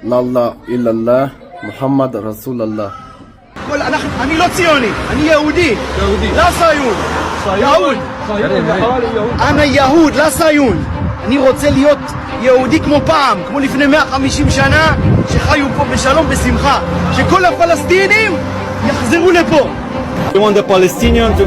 لا الله إلا الله محمد رسول الله. אני לא ציוני, אני יהודי. לא ציון. יהוד. אני יהוד, לא ציון. אני רוצה להיות יהודי כמו פעם, כמו לפני 150 שנה, שחיו פה בשלום בשמחה. שכל הפלסטינים יחזרו לפה. We want the Palestinians to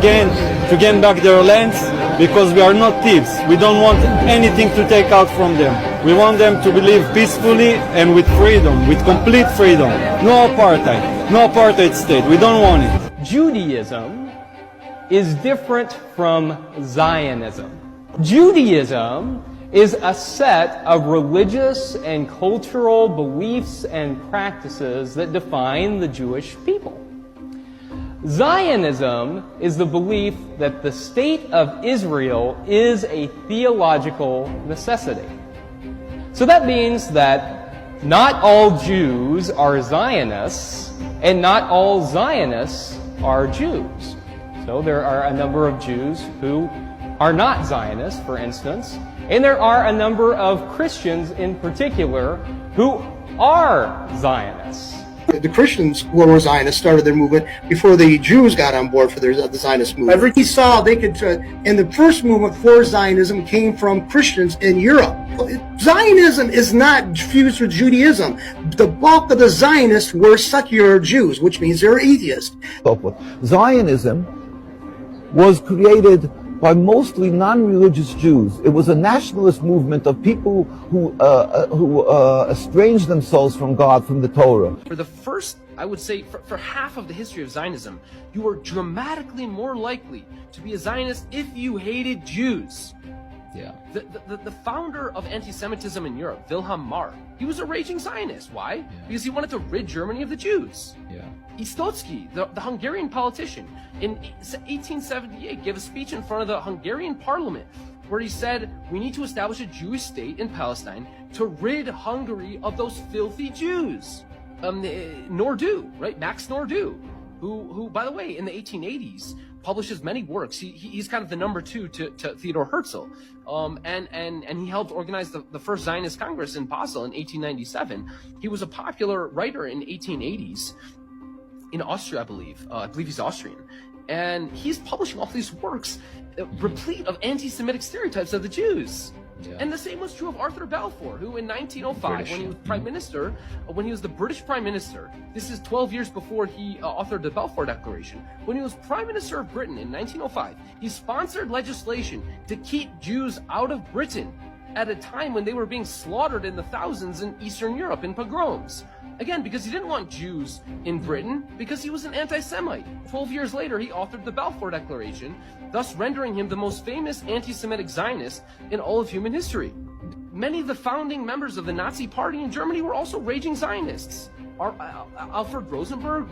gain back their lands because we are not thieves. We don't want anything to take out from them. We want them to live peacefully and with freedom, with complete freedom. No apartheid, no apartheid state. We don't want it. Judaism is different from Zionism. Judaism is a set of religious and cultural beliefs and practices that define the Jewish people. Zionism is the belief that the state of Israel is a theological necessity. So that means that not all Jews are Zionists, and not all Zionists are Jews. So there are a number of Jews who are not Zionists, for instance, and there are a number of Christians in particular who are Zionists. The Christians who were Zionists started their movement before the Jews got on board for the Zionist movement. Everybody saw they could, and the first movement for Zionism came from Christians in Europe. Zionism is not fused with Judaism. The bulk of the Zionists were secular Jews, which means they're atheists. Zionism was created by mostly non-religious Jews. It was a nationalist movement of people who estranged themselves from God, from the Torah. For the first, I would say, for half of the history of Zionism, you were dramatically more likely to be a Zionist if you hated Jews. Yeah. The founder of anti-Semitism in Europe, Wilhelm Marr, he was a raging Zionist. Why? Yeah. Because he wanted to rid Germany of the Jews. Yeah. Istotsky, the Hungarian politician, in 1878 gave a speech in front of the Hungarian parliament where he said, we need to establish a Jewish state in Palestine to rid Hungary of those filthy Jews. Nordau, right? Max Nordau, who, by the way, in the 1880s, publishes many works. He's kind of the number two to Theodor Herzl. And he helped organize the first Zionist Congress in Basel in 1897. He was a popular writer in 1880s. In Austria, I believe he's Austrian, and he's publishing all these works replete of anti-Semitic stereotypes of the Jews. Yeah. And the same was true of Arthur Balfour, who in 1905, when he was prime minister, when he was the British prime minister, this is 12 years before he authored the Balfour Declaration, when he was prime minister of Britain in 1905, he sponsored legislation to keep Jews out of Britain at a time when they were being slaughtered in the thousands in Eastern Europe in pogroms. Again, because he didn't want Jews in Britain, because he was an anti-Semite. 12 years later, he authored the Balfour Declaration, thus rendering him the most famous anti-Semitic Zionist in all of human history. Many of the founding members of the Nazi Party in Germany were also raging Zionists. Alfred Rosenberg,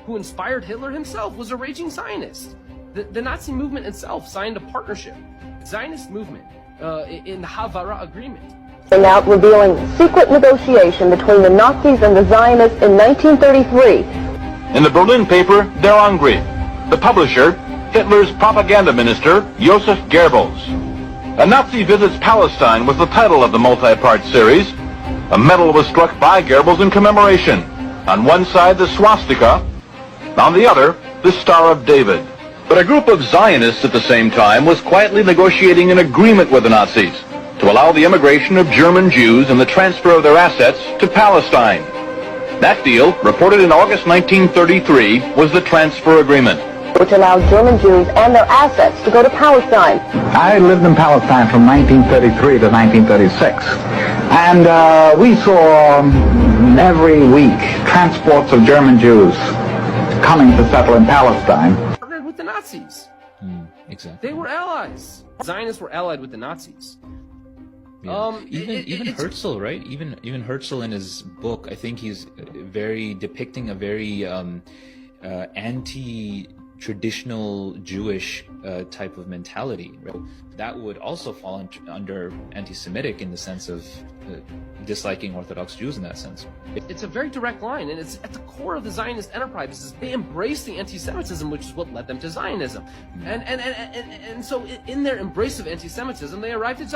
who inspired Hitler himself, was a raging Zionist. The Nazi movement itself signed a partnership, Zionist movement, in the Havara Agreement. Out revealing secret negotiation between the Nazis and the Zionists in 1933. In the Berlin paper Der Angriff, the publisher, Hitler's propaganda minister, Joseph Goebbels. A Nazi Visits Palestine was the title of the multi-part series. A medal was struck by Goebbels in commemoration. On one side, the swastika, on the other, the Star of David. But a group of Zionists at the same time was quietly negotiating an agreement with the Nazis to allow the immigration of German Jews and the transfer of their assets to Palestine. That deal, reported in August 1933, was the transfer agreement, which allowed German Jews and their assets to go to Palestine. I lived in Palestine from 1933 to 1936, and we saw every week transports of German Jews coming to settle in Palestine. Partnered with the Nazis. Exactly. They were allies. Zionists were allied with the Nazis. Yeah. Even Herzl, right? Even Herzl in his book, I think he's depicting a very anti-traditional Jewish type of mentality. Right? That would also fall under anti-Semitic in the sense of disliking Orthodox Jews in that sense. It's a very direct line, and it's at the core of the Zionist enterprise. They embraced the anti-Semitism, which is what led them to Zionism. And so in their embrace of anti-Semitism, they arrived at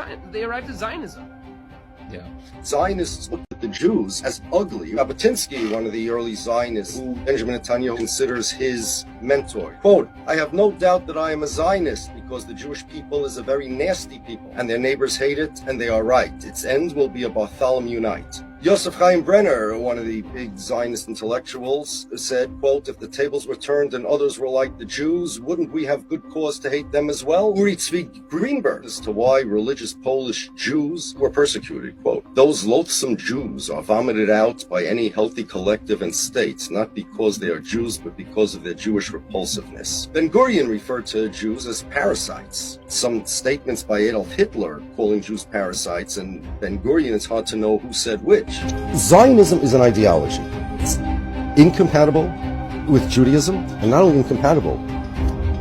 Zionism. Yeah. Zionists looked the Jews as ugly. Jabotinsky, one of the early Zionists, who Benjamin Netanyahu considers his mentor, quote, "I have no doubt that I am a Zionist because the Jewish people is a very nasty people and their neighbors hate it, and they are right. Its end will be a Bartholomew night." Yosef Chaim Brenner, one of the big Zionist intellectuals, said, quote, "If the tables were turned and others were like the Jews, wouldn't we have good cause to hate them as well?" Uri Tzvi Greenberg as to why religious Polish Jews were persecuted, quote, "Those loathsome Jews are vomited out by any healthy collective and state, not because they are Jews, but because of their Jewish repulsiveness." Ben-Gurion referred to Jews as parasites. Some statements by Adolf Hitler calling Jews parasites, and Ben-Gurion, it's hard to know who said which. Zionism is an ideology. It's incompatible with Judaism, and not only incompatible,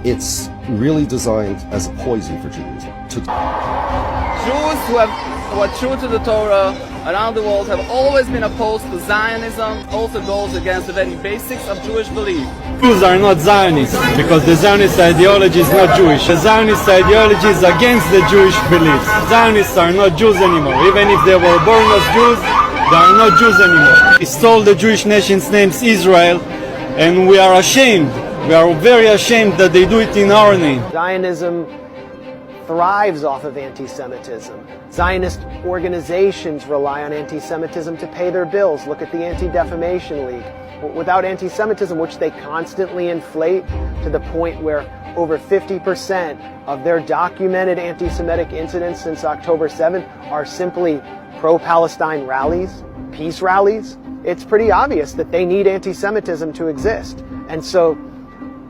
it's really designed as a poison for Judaism. Jews who are true to the Torah around the world have always been opposed to Zionism, also goes against the very basics of Jewish belief. Jews are not Zionists because the Zionist ideology is not Jewish. The Zionist ideology is against the Jewish beliefs. Zionists are not Jews anymore. Even if they were born as Jews, they are not Jews anymore. He stole the Jewish nation's name, Israel, and we are ashamed. We are very ashamed that they do it in our name. Zionism thrives off of anti-Semitism. Zionist organizations rely on anti-Semitism to pay their bills. Look at the Anti-Defamation League. Without anti-Semitism, which they constantly inflate to the point where over 50% of their documented anti-Semitic incidents since October 7th are simply pro-Palestine rallies, peace rallies, it's pretty obvious that they need anti-Semitism to exist. And so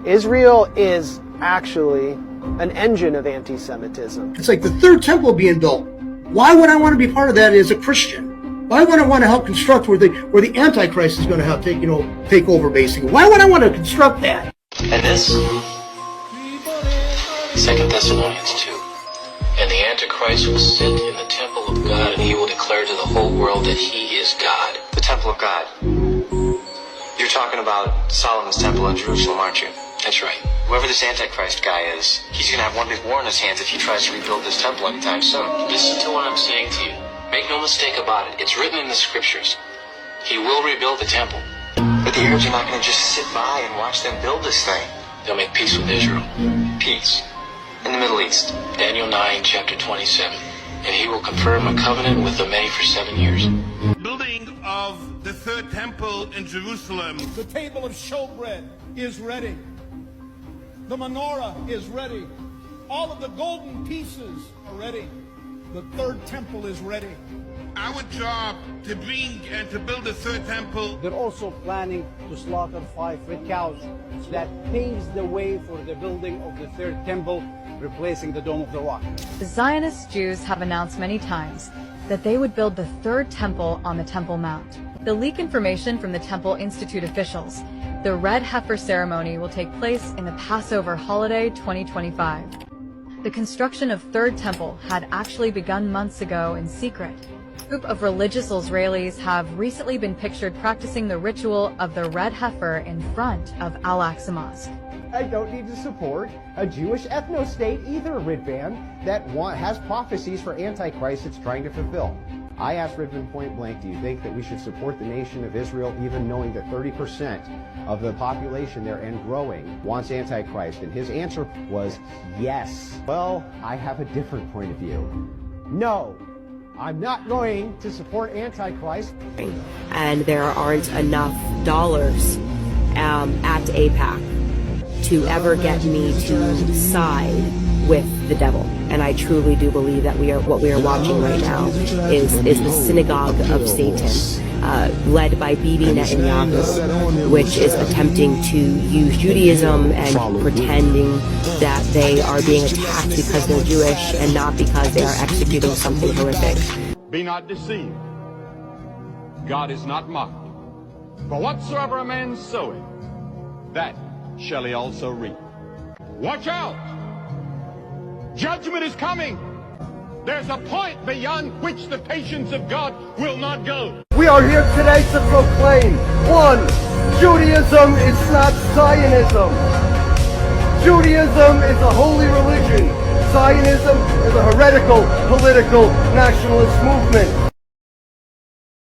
Israel is actually an engine of anti-Semitism. It's like the third temple being built. Why would I want to be part of that as a Christian? Why would I want to help construct where the Antichrist is going to have take over basically? Why would I want to construct that? And this, 2 Thessalonians 2. And the Antichrist will sit in the temple of God, and he will declare to the whole world that he is God. The temple of God. You're talking about Solomon's temple in Jerusalem, aren't you? That's right. Whoever this Antichrist guy is, he's going to have one big war in his hands if he tries to rebuild this temple anytime soon. Listen to what I'm saying to you. Make no mistake about it. It's written in the scriptures. He will rebuild the temple. But the Arabs are not going to just sit by and watch them build this thing. They'll make peace with Israel. Peace. In the Middle East. Daniel 9, chapter 27. And he will confirm a covenant with the many for 7 years. Building of the third temple in Jerusalem. The table of showbread is ready. The menorah is ready. All of the golden pieces are ready. The third temple is ready. Our job to bring and to build the third temple. They're also planning to slaughter 5 red cows. That paves the way for the building of the third temple, replacing the Dome of the Rock. The Zionist Jews have announced many times that they would build the third temple on the Temple Mount. The leak information from the Temple Institute officials. The Red Heifer ceremony will take place in the Passover holiday 2025. The construction of Third Temple had actually begun months ago in secret. A group of religious Israelis have recently been pictured practicing the ritual of the Red Heifer in front of Al-Aqsa Mosque. I don't need to support a Jewish ethno-state either, Ridvan, that has prophecies for Antichrist it's trying to fulfill. I asked Ridvan point blank, do you think that we should support the nation of Israel even knowing that 30% of the population there and growing wants Antichrist? And his answer was yes. Well, I have a different point of view. No, I'm not going to support Antichrist. And there aren't enough dollars at AIPAC to ever get me to side with the devil. And I truly do believe that what we are watching right now is the synagogue of Satan, led by Bibi Netanyahu, which is attempting to use Judaism and pretending that they are being attacked because they're Jewish and not because they are executing something horrific. Be not deceived. God is not mocked. For whatsoever a man soweth, that shall he also reap. Watch out! Judgment is coming. There's a point beyond which the patience of God will not go. We are here today to proclaim, 1, Judaism is not Zionism. Judaism is a holy religion. Zionism is a heretical, political, nationalist movement.